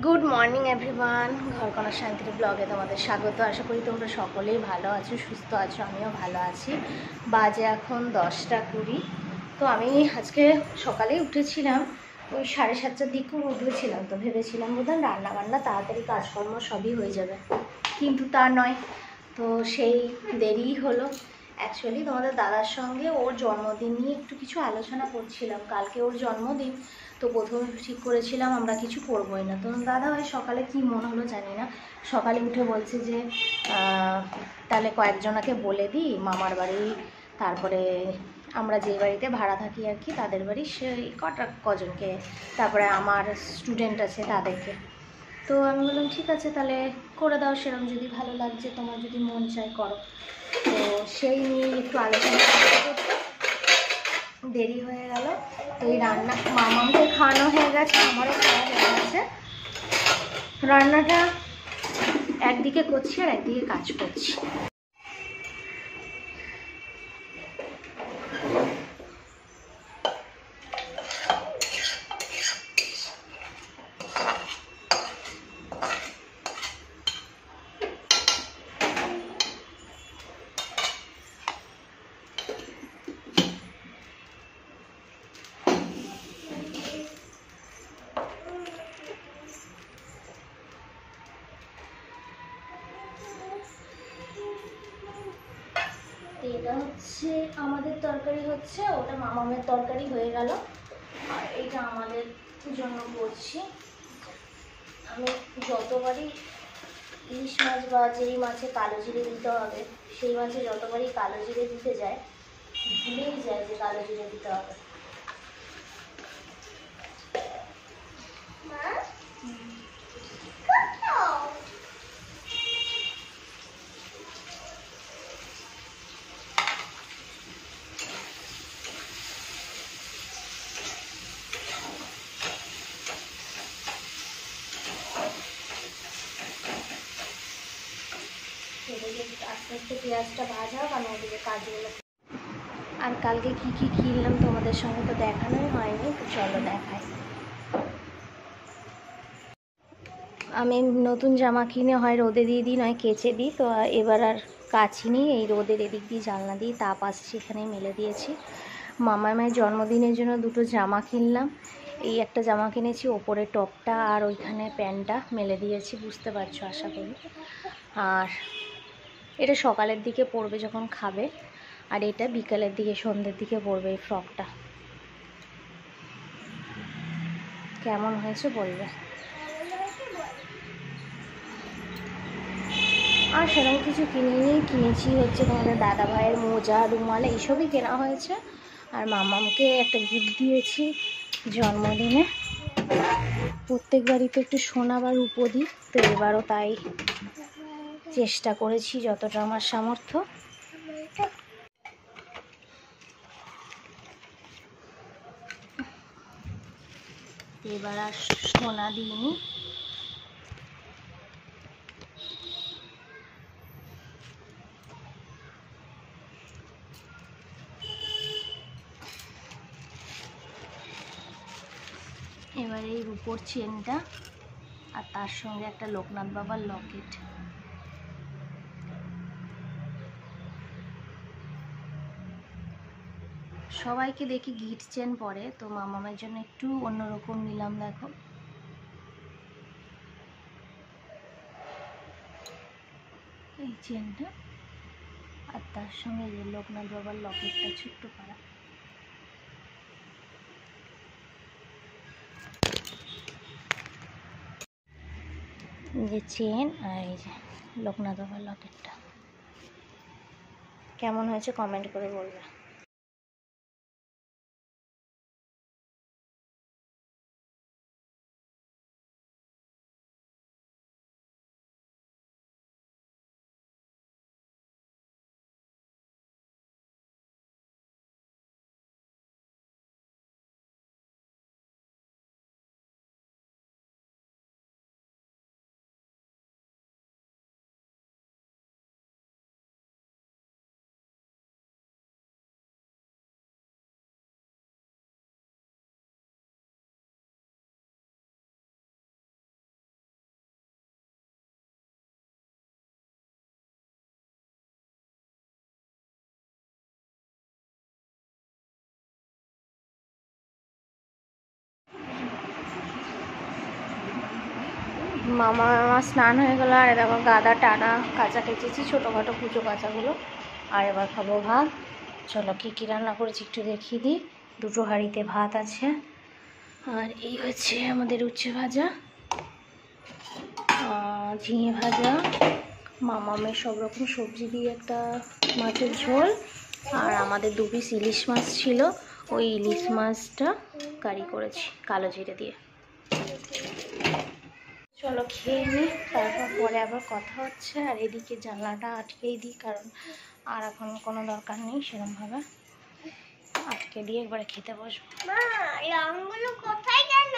Good morning everyone, ঘরকণা শান্তির ব্লগে তোমাদের স্বাগত। আশা করি তোমরা সকলেই ভালো আছো, সুস্থ আছো। আমিও ভালো আছি। বাজে এখন 10টা 20। তো আমি আজকে সকালেই উঠেছিলাম, ওই 7:30টার দিকে উঠেছিলাম। তো ভেবেছিলাম বোধহয় রান্না বান্না তাড়াতাড়ি কাজকর্ম সবই হয়ে যাবে, কিন্তু তা নয়। তো সেই দেরিই হলো। অ্যাকচুয়ালি তোমাদের দাদার সঙ্গে ওর জন্মদিন নিয়ে একটু কিছু আলোচনা করছিলাম। কালকে ওর জন্মদিন, তো প্রথমে ঠিক করেছিলাম আমরা কিছু করবোই না। তো দাদা ওই সকালে কি মনে হলো জানি না, সকালে উঠে বলছে যে তাহলে কয়েকজনাকে বলে দিই মামার বাড়ি, তারপরে আমরা যে বাড়িতে ভাড়া থাকি আর কি তাদের বাড়ি, সেই কজনকে, তারপরে আমার স্টুডেন্ট আছে তাদেরকে। তো আমি বললাম ঠিক আছে তাহলে করে দাও, সেরকম যদি ভালো লাগছে, তোমার যদি মন চায় করো। তো সেই নিয়ে একটু আলোচনা করতে করতে দেরি হয়ে গেল। তো এই রান্না মামাকে খাওয়ানো হয়ে গেছে, আমারও খাওয়া হয়ে গেছে। রান্নাটা একদিকে করছি আর একদিকে কাজ করছি। এটা হচ্ছে আমাদের তরকারি, হচ্ছে ওটা মামামের তরকারি হয়ে গেল, আর এটা আমাদের জন্য করছি। আমি যতবারই ইলিশ মাছ বা যেই মাছে কালো জিরে দিতে হবে, সেই মাছে যতবারই কালো জিরে দিতে যায় ভুলেই যায় যে কালো জিরে দিতে হবে। আস্তে আস্তে পেঁয়াজটা ভাজা হোক, আমি ওদিকে কাজগুলো। আর কালকে কি কি কিনলাম তোমাদের সঙ্গে তো দেখানোই হয়নি, তো চলো দেখাই। আমি নতুন জামা কিনে হয় রোদে দিয়ে দিই, নয় কেচে দিই। তো এবার আর কাচিনি, এই রোদের এদিক দিয়ে জানলা দিয়ে তাপ আসছে, এখানেই মেলে দিয়েছি। মামার মায়ের জন্মদিনের জন্য দুটো জামা কিনলাম। এই একটা জামা কিনেছি, ওপরে টপটা আর ওইখানে প্যান্টটা মেলে দিয়েছি, বুঝতে পারছো আশা করি। আর এটা সকালের দিকে পরবে যখন খাবে, আর এটা বিকালের দিকে সন্ধ্যের দিকে পরবে এই ফ্রকটা। কেমন হয়েছে বলবে। আর সেরকম কিছু কিনিনি, কিনেছি হচ্ছে তোমাদের দাদা ভাইয়ের মোজা রুমাল এইসবই কেনা হয়েছে। আর মামামকে একটা গিফট দিয়েছি জন্মদিনে। প্রত্যেক বাড়িতে একটু সোনা বা রূপো দিই, তো এবারও তাই চেষ্টা করেছি যতটা আমার সামর্থ্য। এবার আর সোনা দিইনি। এবার এই রূপোর চেনটা আর তার সঙ্গে একটা লোকনাথ বাবার লকেট। সবাইকে দেখি গিট চেন পরে, তো মামামের জন্য একটু অন্যরকম নিলাম। দেখো এই চেনটা আর তার সঙ্গে যে লোকনাথ বাবার লকেটটা ছোট্ট পাড়া। যে চেন আর এই যে লোকনাথ বাবার লকেটটা কেমন হয়েছে কমেন্ট করে বলবে। মামা স্নান হয়ে গেলো, আর দেখো গাদা টানা কাঁচা কেচেছি, ছোটোখাটো পুজো কাঁচাগুলো। আর এবার খাবো ভাত। চলো কী কী রান্না করেছি একটু দেখিয়ে দিই। দুটো হাঁড়িতে ভাত আছে, আর এই হচ্ছে আমাদের উচ্ছে ভাজা, ঝিঙে ভাজা, মামামের সব রকম সবজি দিয়ে একটা মাছের ঝোল, আর আমাদের 2 পিস ইলিশ মাছ ছিল, ওই ইলিশ মাছটা কারি করেছি কালো জিরে দিয়ে। চলো খেয়ে নিই, তারপর পরে আবার কথা হচ্ছে। আর এদিকে জানলাটা আটকেই দিই, কারণ আর এখন কোনো দরকার নেই সেরকমভাবে, আটকে দিয়ে একবারে খেতে বসবো। মা, এই আমগুলো কোথায় গেল?